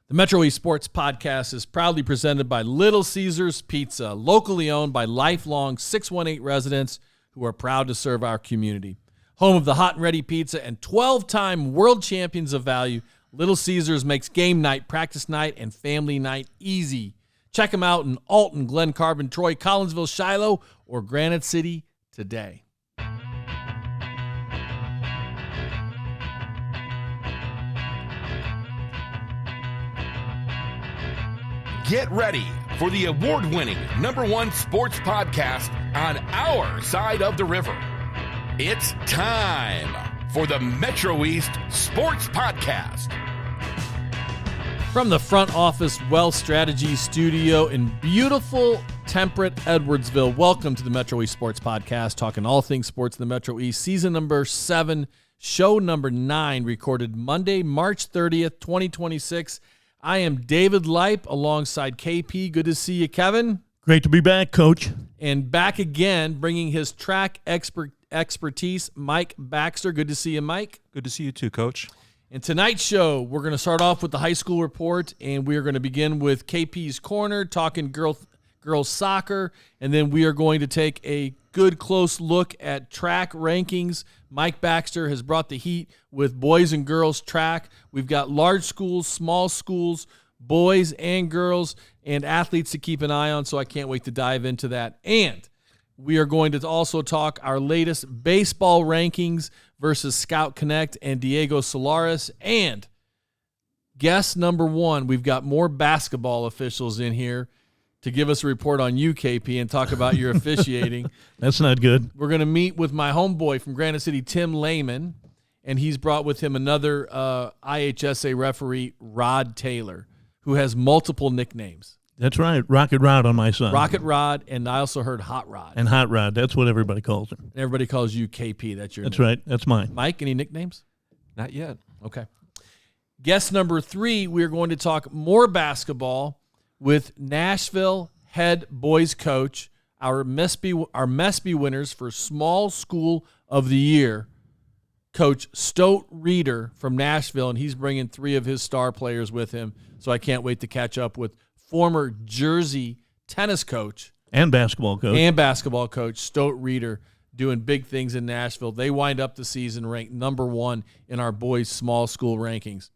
The Metro East Sports Podcast is proudly presented by Little Caesars Pizza, locally owned by lifelong 618 residents who are proud to serve our community. Home of the hot and ready pizza and 12-time world champions of value, Little Caesars makes game night, practice night, and family night easy. Check them out in Alton, Glen Carbon, Troy, Collinsville, Shiloh, or Granite City today. Get ready for the award-winning #1 sports podcast on our side of the river. It's time for the Metro East Sports Podcast. From the front office Wealth Strategy Studio in beautiful, temperate Edwardsville, welcome to the Metro East Sports Podcast, talking all things sports in the Metro East. Season number 7, show number 9, recorded Monday, March 30th, 2026. I am David Leip alongside KP. Good to see you, Kevin. Great to be back, Coach. And back again, bringing his track expertise, Mike Baxter. Good to see you, Mike. Good to see you too, Coach. In tonight's show, we're going to start off with the high school report, and we are going to begin with KP's Corner, talking girls soccer, and then we are going to take a good close look at track rankings. Mike Baxter has brought the heat with boys and girls track. We've got large schools, small schools, boys and girls, and athletes to keep an eye on, so I can't wait to dive into that. And we are going to also talk our latest baseball rankings versus ScoutConnect and Diego Solares. And guest number 1, we've got more basketball officials in here to give us a report on you, KP, and talk about your officiating. That's not good. We're going to meet with my homeboy from Granite City, Tim Lehman, and he's brought with him another IHSA referee, Rod Taylor, who has multiple nicknames. That's right. Rocket Rod on my son. Rocket Rod, and I also heard Hot Rod. And Hot Rod. That's what everybody calls him. Everybody calls you KP. That's your That's name. right. That's mine. Mike, any nicknames? Not yet. Okay. Guest number 3, we're going to talk more basketball with Nashville head boys coach, our Mespy winners for Small School of the Year, Coach Stote Reeder from Nashville, and he's bringing 3 of his star players with him, so I can't wait to catch up with former Jersey tennis coach and basketball coach Stote Reeder, doing big things in Nashville. They wind up the season ranked number 1 in our boys' small school rankings.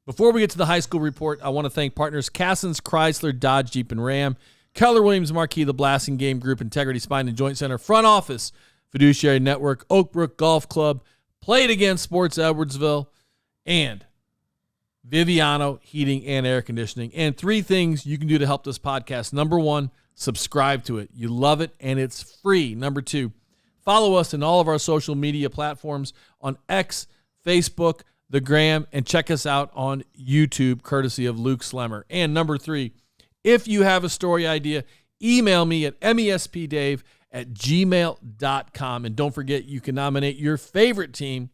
Before we get to the high school report, I want to thank partners Cassens, Chrysler, Dodge, Jeep, and Ram, Keller Williams Marquis, the Blasting Game Group, Integrity Spine and Joint Center, Front Office, Fiduciary Network, Oak Brook Golf Club, Play It Again Sports Edwardsville, and Viviano Heating and Air Conditioning. And 3 things you can do to help this podcast. Number 1, subscribe to it. You love it, and it's free. Number 2, follow us in all of our social media platforms on X, Facebook, the Gram, and check us out on YouTube, courtesy of Luke Slemmer. And number 3, if you have a story idea, email me at mespdave@gmail.com. And don't forget, you can nominate your favorite team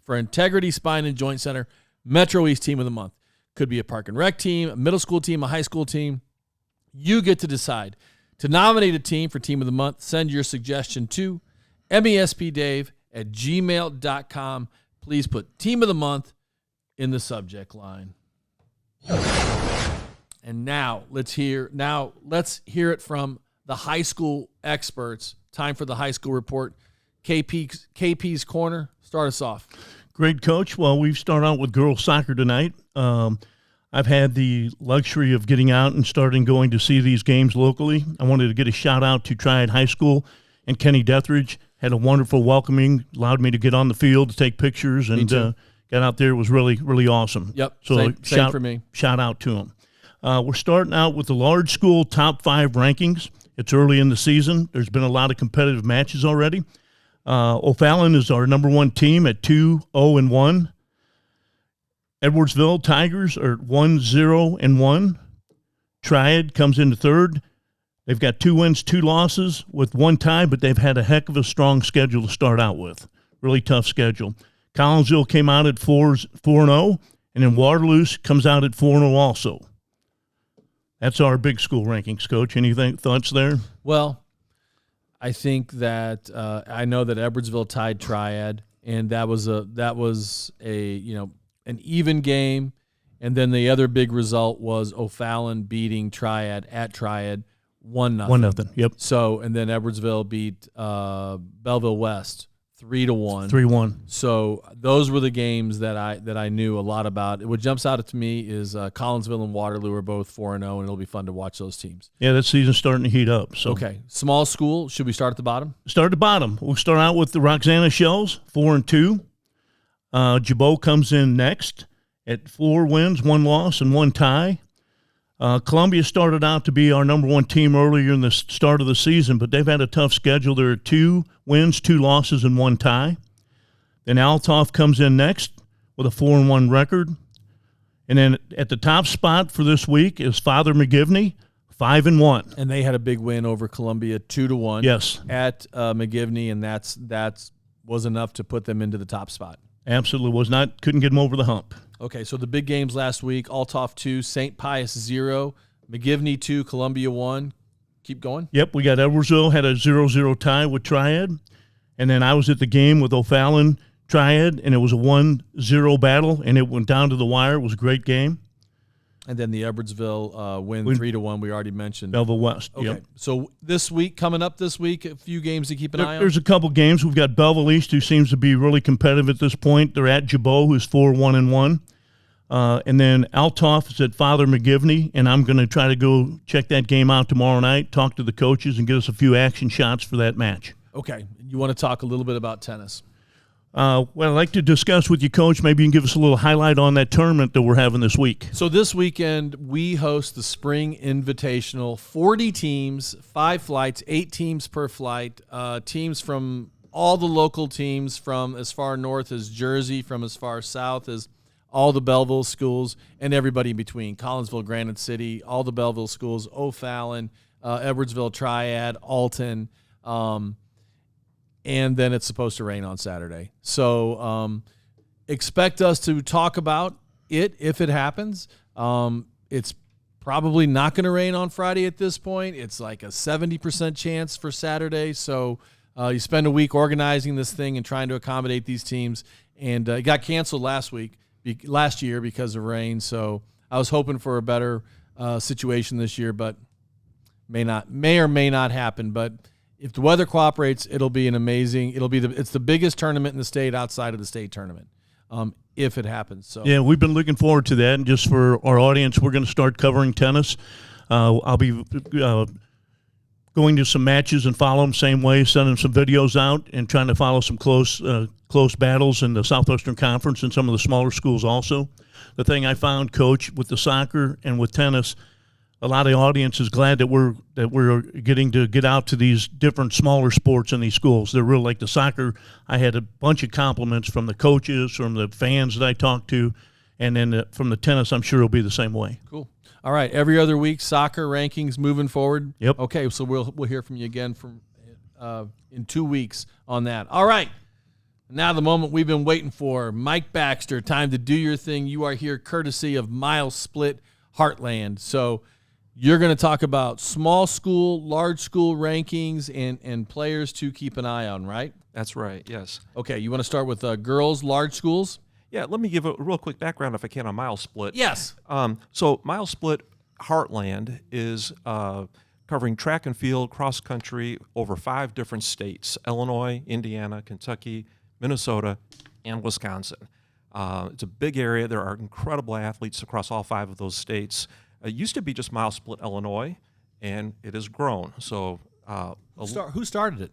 for Integrity Spine and Joint Center Metro East Team of the Month. Could be a park and rec team, a middle school team, a high school team. You get to decide. To nominate a team for Team of the Month, send your suggestion to mespdave@gmail.com. Please put Team of the Month in the subject line. And now let's hear it from the high school experts. Time for the high school report. KP's Corner. Start us off. Great, Coach. Well, we've started out with girls soccer tonight. I've had the luxury of getting out and starting going to see these games locally. I wanted to get a shout out to Triad High School and Kenny Deathridge. Had a wonderful welcoming, allowed me to get on the field to take pictures, and got out there. It was really, really awesome. Yep, so same for me. Shout out to them. We're starting out with the large school top 5 rankings. It's early in the season. There's been a lot of competitive matches already. O'Fallon is our number 1 team at 2-0-1. Edwardsville Tigers are 1-0-1. Triad comes into 3rd. They've got 2 wins, 2 losses with 1 tie, but they've had a heck of a strong schedule to start out with. Really tough schedule. Collinsville came out at 4-0, and then Waterloo comes out at 4-0 also. That's our big school rankings, Coach. Any thoughts there? Well, I think that I know that Edwardsville tied Triad, and that was a an even game. And then the other big result was O'Fallon beating Triad at Triad 1-0. 1-0. Yep. So, and then Edwardsville beat Belleville West 3-1. 3-1. So those were the games that I knew a lot about. What jumps out to me is Collinsville and Waterloo are both 4-0, and it'll be fun to watch those teams. Yeah, that season's starting to heat up. So okay, small school. Should we start at the bottom? Start at the bottom. We'll start out with the Roxana Shells, 4-2. Jabot comes in next at 4 wins, 1 loss, and 1 tie. Columbia started out to be our number 1 team earlier in the start of the season, but they've had a tough schedule. There are 2 wins, 2 losses, and 1 tie. Then Althoff comes in next with a 4-1 record. And then at the top spot for this week is Father McGivney, 5-1. And they had a big win over Columbia, 2-1. Yes. At McGivney, and that was enough to put them into the top spot. Absolutely was not. Couldn't get them over the hump. Okay, so the big games last week: Althoff 2, St. Pius 0, McGivney 2, Columbia 1. Keep going. Yep, we got Edwardsville had a 0-0 tie with Triad, and then I was at the game with O'Fallon Triad, and it was a 1-0 battle, and it went down to the wire. It was a great game. And then the Edwardsville win 3-1. We already mentioned. Belleville West. Okay, Yep. so coming up this week, a few games to keep an eye on. There's a couple games. We've got Belleville East, who seems to be really competitive at this point. They're at Jabot, who's 4-1-1. And then Althoff is at Father McGivney, and I'm going to try to go check that game out tomorrow night, talk to the coaches, and get us a few action shots for that match. Okay. You want to talk a little bit about tennis? Well, I'd like to discuss with you, Coach. Maybe you can give us a little highlight on that tournament that we're having this week. So this weekend, we host the Spring Invitational. 40 teams, 5 flights, 8 teams per flight. Teams from all the local teams from as far north as Jersey, from as far south as all the Belleville schools, and everybody in between. Collinsville, Granite City, all the Belleville schools, O'Fallon, Edwardsville, Triad, Alton, and then it's supposed to rain on Saturday. So expect us to talk about it if it happens. It's probably not going to rain on Friday at this point. It's like a 70% chance for Saturday. So you spend a week organizing this thing and trying to accommodate these teams. And it got canceled last year because of rain. So I was hoping for a better situation this year, but may or may not happen. But if the weather cooperates, it'll be an amazing. It's the biggest tournament in the state outside of the state tournament, if it happens. So yeah, we've been looking forward to that. And just for our audience, we're going to start covering tennis. I'll be going to some matches and follow them same way, sending some videos out and trying to follow some close battles in the Southwestern Conference and some of the smaller schools also. The thing I found, Coach, with the soccer and with tennis, a lot of the audience is glad that we're getting to get out to these different smaller sports in these schools. They're real like the soccer. I had a bunch of compliments from the coaches, from the fans that I talked to, and then from the tennis, I'm sure it'll be the same way. Cool. All right, every other week, soccer rankings moving forward. Yep. Okay, so we'll hear from you again in 2 weeks on that. All right, now the moment we've been waiting for. Mike Baxter, time to do your thing. You are here courtesy of MileSplit Heartland. So you're going to talk about small school, large school rankings and players to keep an eye on, right? That's right, yes. Okay, you want to start with girls' large schools? Yeah, let me give a real quick background, if I can, on MileSplit. Yes. So MileSplit Heartland is covering track and field, cross country over 5 different states: Illinois, Indiana, Kentucky, Minnesota, and Wisconsin. It's a big area. There are incredible athletes across all 5 of those states. It used to be just MileSplit Illinois, and it has grown. So Who started it?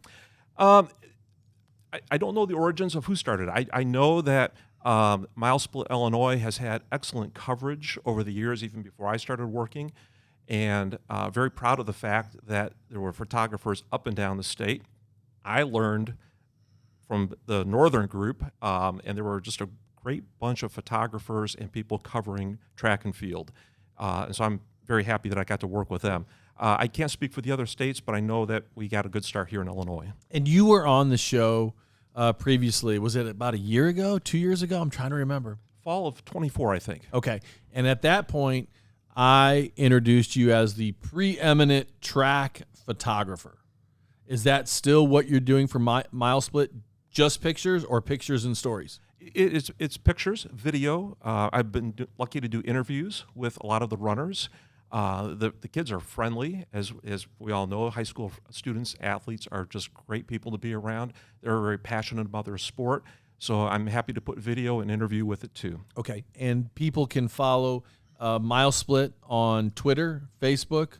I don't know the origins of who started it. I know that MileSplit Illinois has had excellent coverage over the years, even before I started working, and very proud of the fact that there were photographers up and down the state. I learned from the northern group, and there were just a great bunch of photographers and people covering track and field. And so I'm very happy that I got to work with them. I can't speak for the other states, but I know that we got a good start here in Illinois. And you were on the show previously. Was it about a year ago, 2 years ago? I'm trying to remember. Fall of 24, I think. Okay. And at that point, I introduced you as the preeminent track photographer. Is that still what you're doing for MileSplit? Just pictures or pictures and stories? It's pictures, video. I've been lucky to do interviews with a lot of the runners. The kids are friendly, as we all know. High school students, athletes are just great people to be around. They're very passionate about their sport. So I'm happy to put video and interview with it too. Okay, and people can follow MileSplit on Twitter, Facebook,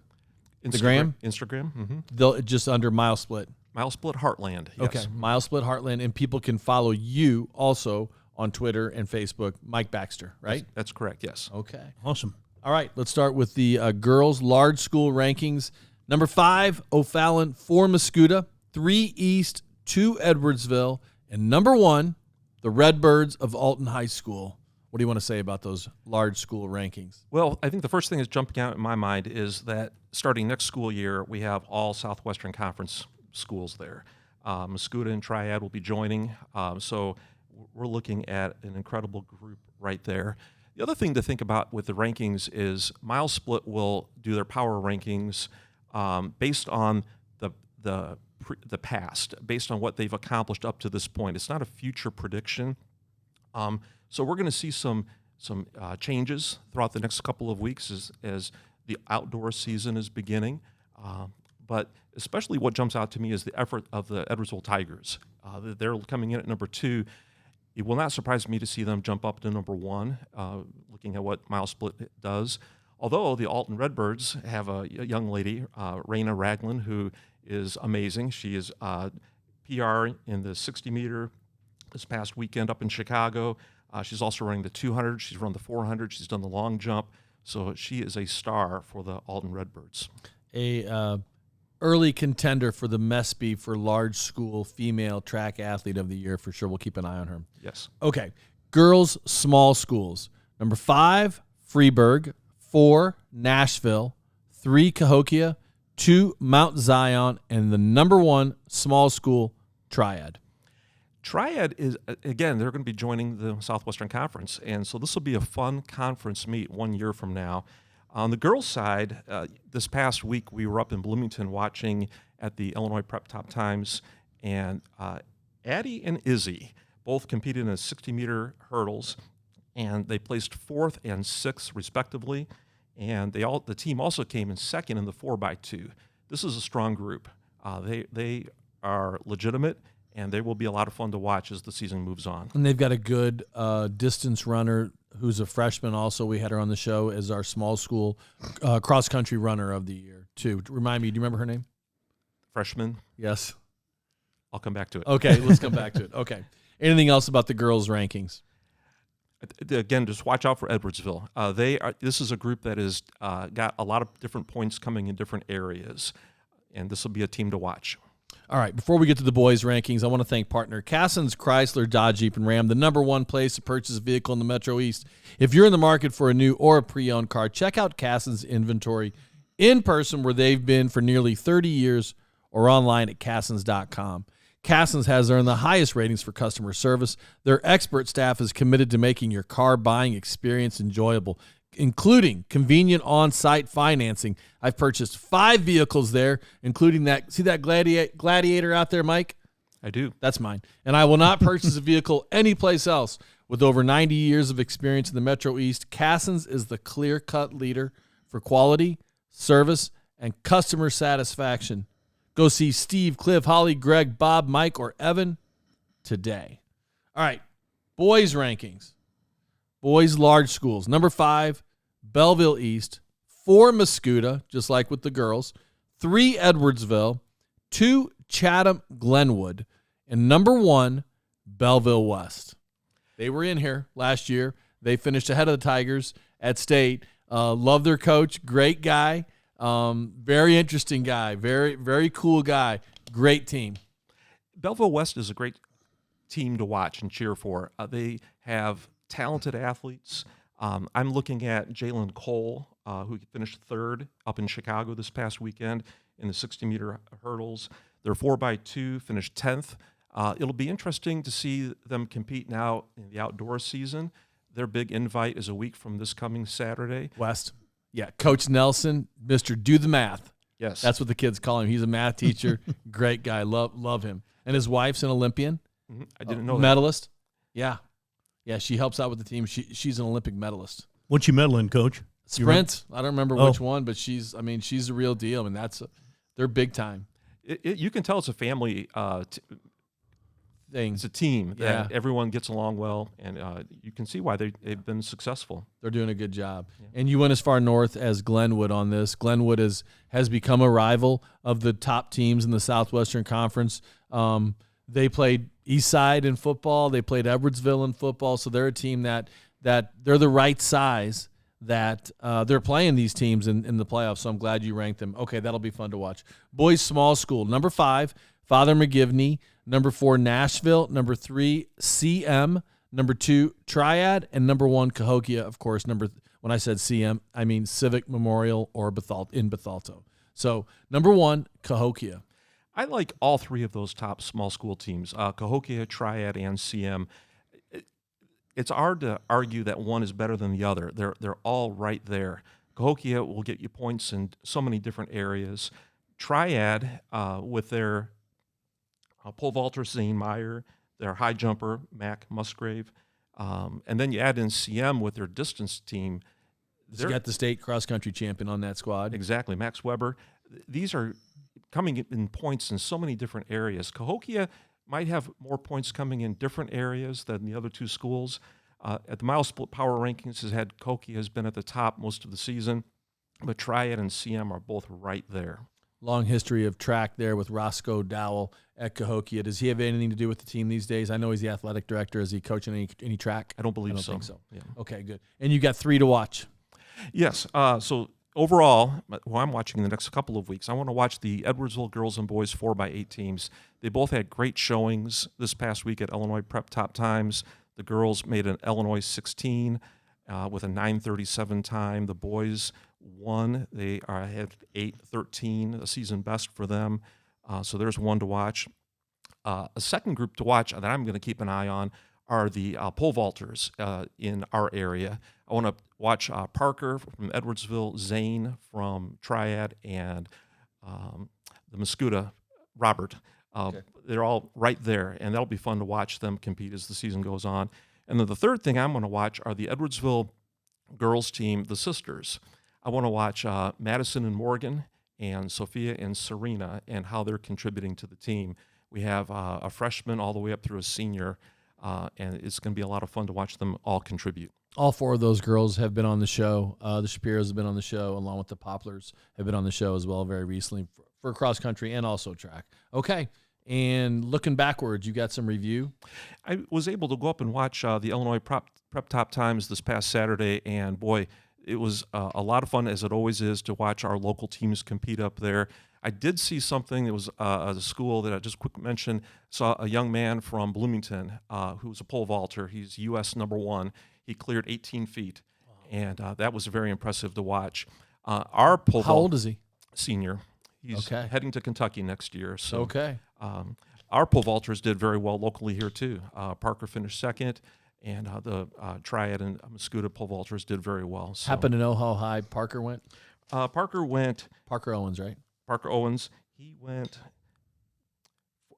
Instagram. Mm-hmm. They'll just under MileSplit. MileSplit Heartland. Yes. Okay, MileSplit Heartland, and people can follow you also on Twitter and Facebook, Mike Baxter, right? That's correct, yes. Okay. Awesome. All right, let's start with the girls' large school rankings. Number 5, O'Fallon, 4, Mascoutah, 3, East, 2, Edwardsville, and number 1, the Redbirds of Alton High School. What do you want to say about those large school rankings? Well, I think the first thing that's jumping out in my mind is that starting next school year, we have all Southwestern Conference schools there. Mascoutah and Triad will be joining, so we're looking at an incredible group right there. The other thing to think about with the rankings is MileSplit will do their power rankings based on the past, based on what they've accomplished up to this point. It's not a future prediction. So we're going to see some changes throughout the next couple of weeks as the outdoor season is beginning. But especially what jumps out to me is the effort of the Edwardsville Tigers. They're coming in at number 2. It will not surprise me to see them jump up to number 1, looking at what MileSplit does. Although the Alton Redbirds have a young lady, Raina Ragland, who is amazing. She is PR in the 60-meter this past weekend up in Chicago. She's also running the 200. She's run the 400. She's done the long jump. So she is a star for the Alton Redbirds. Early contender for the MESPY for large school female track athlete of the year for sure. We'll keep an eye on her. Yes. Okay. Girls small schools. Number 5, Freeburg. 4, Nashville. 3, Cahokia. 2, Mount Zion. And the number 1 small school, Triad. Triad is, again, they're going to be joining the Southwestern Conference, and so this will be a fun conference meet 1 year from now. On the girls' side, this past week we were up in Bloomington watching at the Illinois Prep Top Times, and Addie and Izzy both competed in the 60-meter hurdles, and they placed 4th and 6th respectively, and the team also came in 2nd in the 4x2. This is a strong group. They are legitimate, and they will be a lot of fun to watch as the season moves on. And they've got a good distance runner who's a freshman also. We had her on the show as our small school cross-country runner of the year, too. Remind me, do you remember her name? Freshman? Yes. I'll come back to it. Okay, let's come back to it. Okay. Anything else about the girls' rankings? Again, just watch out for Edwardsville. This is a group that has got a lot of different points coming in different areas, and this will be a team to watch. All right, before we get to the boys' rankings, I want to thank partner Cassens Chrysler, Dodge, Jeep, and Ram, the number 1 place to purchase a vehicle in the Metro East. If you're in the market for a new or a pre-owned car, check out Cassens Inventory in person, where they've been for nearly 30 years, or online at Cassens.com. Cassens has earned the highest ratings for customer service. Their expert staff is committed to making your car buying experience enjoyable, including convenient on-site financing. I've purchased 5 vehicles there, including that. See that Gladiator out there, Mike? I do. That's mine. And I will not purchase a vehicle anyplace else. With over 90 years of experience in the Metro East, Cassens is the clear-cut leader for quality, service, and customer satisfaction. Go see Steve, Cliff, Holly, Greg, Bob, Mike, or Evan today. All right, boys' rankings. Boys' large schools. Number 5, Belleville East. 4, Mascoutah, just like with the girls. 3, Edwardsville. 2, Chatham, Glenwood. And number 1, Belleville West. They were in here last year. They finished ahead of the Tigers at state. Love their coach. Great guy. Very interesting guy. Very, very cool guy. Great team. Belleville West is a great team to watch and cheer for. They have talented athletes. I'm looking at Jalen Cole, who finished 3rd up in Chicago this past weekend in the 60-meter hurdles. Their 4x2 finished 10th. It'll be interesting to see them compete now in the outdoor season. Their big invite is a week from this coming Saturday. West. Yeah, Coach Nelson, Mr. Do the Math. Yes. That's what the kids call him. He's a math teacher. Great guy. Love him. And his wife's an Olympian. I didn't know that. Medalist. Yeah. Yeah, she helps out with the team. She's an Olympic medalist. What's she medal in, Coach? Sprint. I don't remember which one, but she's the real deal. I mean, they're big time. You can tell it's a family thing. It's a team that everyone gets along well, and you can see why they've been successful. They're doing a good job. Yeah. And you went as far north as Glenwood on this. Glenwood has become a rival of the top teams in the Southwestern Conference. They played Eastside in football. They played Edwardsville in football. So they're a team that they're the right size that they're playing these teams in the playoffs. So I'm glad you ranked them. Okay, that'll be fun to watch. Boys Small School, number 5, Father McGivney. Number 4, Nashville. Number 3, CM. Number 2, Triad. And number 1, Cahokia, of course. When I said CM, I mean Civic Memorial or in Bethalto. So number 1, Cahokia. I like all 3 of those top small school teams, Cahokia, Triad, and CM. It's hard to argue that one is better than the other. They're all right there. Cahokia will get you points in so many different areas. Triad, with their pole vaulter, Zane Meyer, their high jumper, Mac Musgrave. And then you add in CM with their distance team. You got the state cross-country champion on that squad. Exactly, Max Weber. These are coming in points in so many different areas. Cahokia might have more points coming in different areas than the other 2 schools. At the MileSplit Power Rankings, Cahokia has been at the top most of the season, but Triad and CM are both right there. Long history of track there with Roscoe Dowell at Cahokia. Does he have anything to do with the team these days? I know he's the athletic director. Is he coaching any track? I don't believe so. Think so. Yeah. Okay, good. And you got 3 to watch. Yes. So overall, who I'm watching in the next couple of weeks, I want to watch the Edwardsville girls and boys 4x8 teams. They both had great showings this past week at Illinois Prep Top Times. The girls made an Illinois 16 with a 9:37 time. The boys won. They had 8:13, a season best for them. So there's one to watch. A second group to watch that I'm going to keep an eye on are the pole vaulters in our area. I want to watch Parker from Edwardsville, Zane from Triad, and the Muscuda, Robert. Okay. They're all right there, and that'll be fun to watch them compete as the season goes on. And then the third thing I'm going to watch are the Edwardsville girls team, the sisters. I want to watch Madison and Morgan and Sophia and Serena and how they're contributing to the team. We have a freshman all the way up through a senior, and it's going to be a lot of fun to watch them all contribute. All 4 of those girls have been on the show. The Shapiros have been on the show, along with the Poplars have been on the show as well very recently for cross country and also track. Okay. And looking backwards, you got some review? I was able to go up and watch the Illinois Prep Top Times this past Saturday, and boy, it was a lot of fun, as it always is, to watch our local teams compete up there. I did see something. It was a school that I just quick mentioned. Saw a young man from Bloomington who's a pole vaulter. He's U.S. number 1. He cleared 18 feet, and that was very impressive to watch. Our pole How old is he? Senior. He's heading to Kentucky next year. So, okay. Our pole vaulters did very well locally here, too. Parker finished second, and the Triad and Muscuda pole vaulters did very well. So. Happen to know how high Parker went? Parker Owens, right? Parker Owens, he went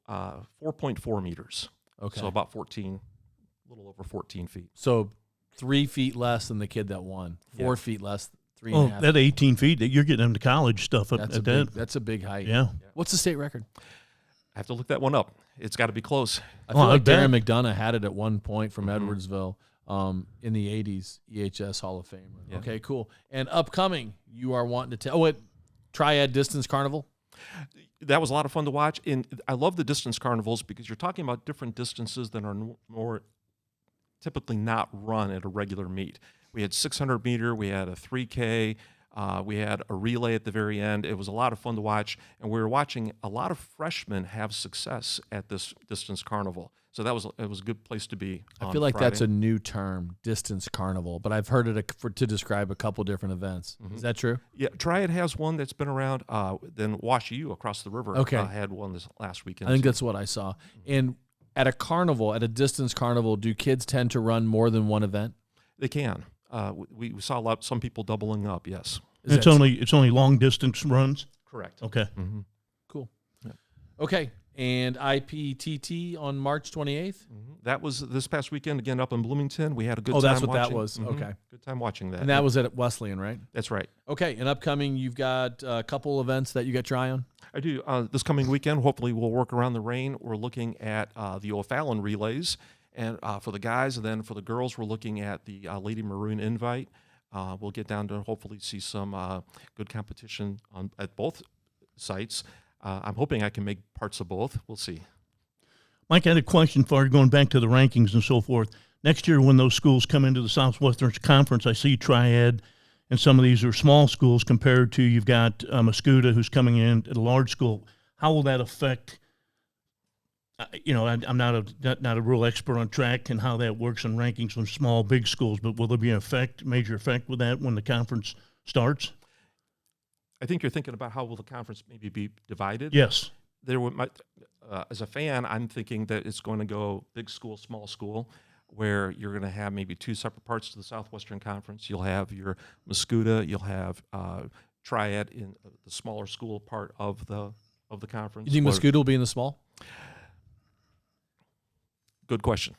4.4 meters. Okay. So about 14, a little over 14 feet. So 3 feet less than the kid that won. 4 feet less, 3.5. That 18 feet, you're getting them to college stuff up at that. That's a big height. Yeah. What's the state record? I have to look that one up. It's got to be close. I feel like Darren McDonough had it at one point from Edwardsville in the 80s, EHS Hall of Fame. Yeah. Okay, cool. And upcoming, you are wanting to tell Triad Distance Carnival? That was a lot of fun to watch. And I love the distance carnivals because you're talking about different distances that are more typically not run at a regular meet. We had 600 meter, we had a 3K, we had a relay at the very end. It was a lot of fun to watch, and we were watching a lot of freshmen have success at this distance carnival. So it was a good place to be. I feel like that's a new term, distance carnival, but I've heard it to describe a couple different events. Mm-hmm. Is that true? Yeah, Triad has one that's been around. Then Wash U across the river had one this last weekend. I think that's what I saw. And at a carnival, at a distance carnival, do kids tend to run more than one event? They can. We saw some people doubling up. Yes. It's only long distance runs. Correct. Okay. Mm-hmm. Cool. Yeah. Okay. and IPTT on March 28th. That was this past weekend, again, up in Bloomington. We had a good time. Oh, that's what watching. that was. Okay. Good time watching that. And that was at Wesleyan, right? That's right. Okay, and upcoming, you've got a couple events that you got your eye on? I do. This coming weekend, hopefully we'll work around the rain. We're looking at the O'Fallon relays, and for the guys, and then for the girls, we're looking at the Lady Maroon Invite. We'll get down to hopefully see some good competition at both sites. I'm hoping I can make parts of both. We'll see. Mike, I had a question for you, going back to the rankings and so forth. Next year, when those schools come into the Southwestern Conference, I see Triad, and some of these are small schools compared to, you've got Muscuda, who's coming in at a large school. How will that affect, I'm not a real expert on track and how that works in rankings from small, big schools, but will there be an major effect with that when the conference starts? I think you're thinking about how will the conference maybe be divided? Yes. As a fan, I'm thinking that it's going to go big school, small school, where you're going to have maybe two separate parts to the Southwestern Conference. You'll have your Muscuda, you'll have Triad in the smaller school part of the conference. You think Muscuda will be in the small? Good question.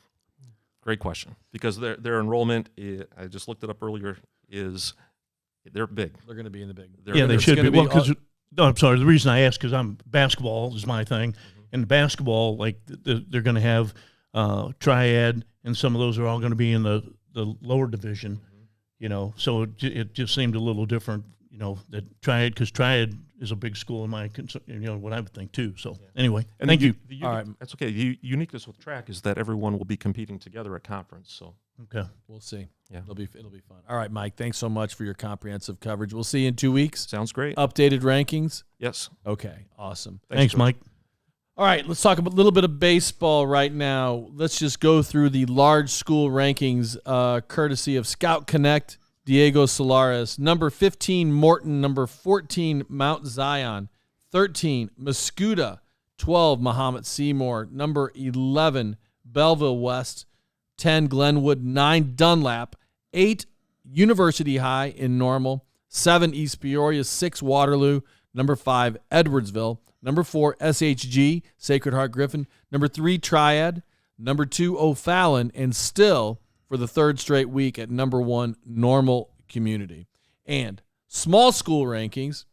Great question. Because their enrollment, I just looked it up earlier, they're big. They're going to be in the big. They should be. Well, because I'm sorry. The reason I ask, because basketball is my thing, and basketball, like they're going to have Triad, and some of those are all going to be in the lower division. So it just seemed a little different. That Triad, because Triad is a big school in my, what I would think too. So anyway, and thank you. All right, that's okay. The uniqueness with track is that everyone will be competing together at conference. So okay, we'll see. Yeah, it'll be fun. All right, Mike. Thanks so much for your comprehensive coverage. We'll see you in 2 weeks. Sounds great. Updated rankings. Yes. Okay. Awesome. Thanks Mike. All right, let's talk a little bit of baseball right now. Let's just go through the large school rankings, courtesy of ScoutConnect. Diego Solares, number 15, Morton, number 14, Mount Zion, 13, Muscuda, 12, Mahomet Seymour, number 11, Belleville West, 10, Glenwood, 9, Dunlap, 8, University High in Normal, 7, East Peoria, 6, Waterloo, number 5, Edwardsville, number 4, SHG, Sacred Heart Griffin, number 3, Triad, number 2, O'Fallon, and still for the third straight week at number 1, Normal Community. And small school rankings,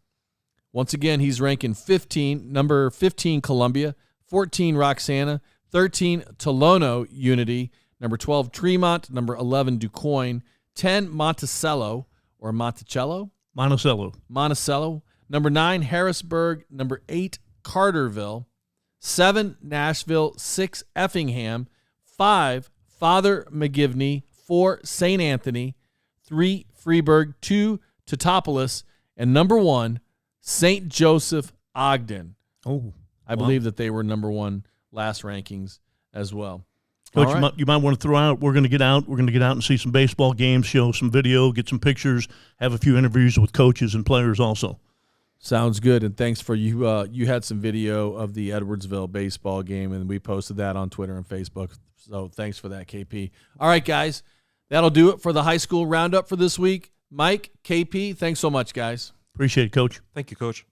once again, he's ranking 15, number 15, Columbia, 14, Roxana, 13, Tolono Unity, number 12, Tremont, number 11, DuQuoin, 10, Monticello, or Monticello? Monticello, number 9, Harrisburg, number 8, Carterville, 7, Nashville, 6, Effingham, 5, Father McGivney, 4, St. Anthony, 3, Freeburg, 2, Teutopolis, and number 1, St. Joseph Ogden. Oh, I believe that they were number 1 last rankings as well. Coach, right. you might want to throw out, we're going to get out and see some baseball games, show some video, get some pictures, have a few interviews with coaches and players also. Sounds good, and thanks for you. You had some video of the Edwardsville baseball game, and we posted that on Twitter and Facebook. So thanks for that, KP. All right, guys, that'll do it for the high school roundup for this week. Mike, KP, thanks so much, guys. Appreciate it, Coach. Thank you, Coach.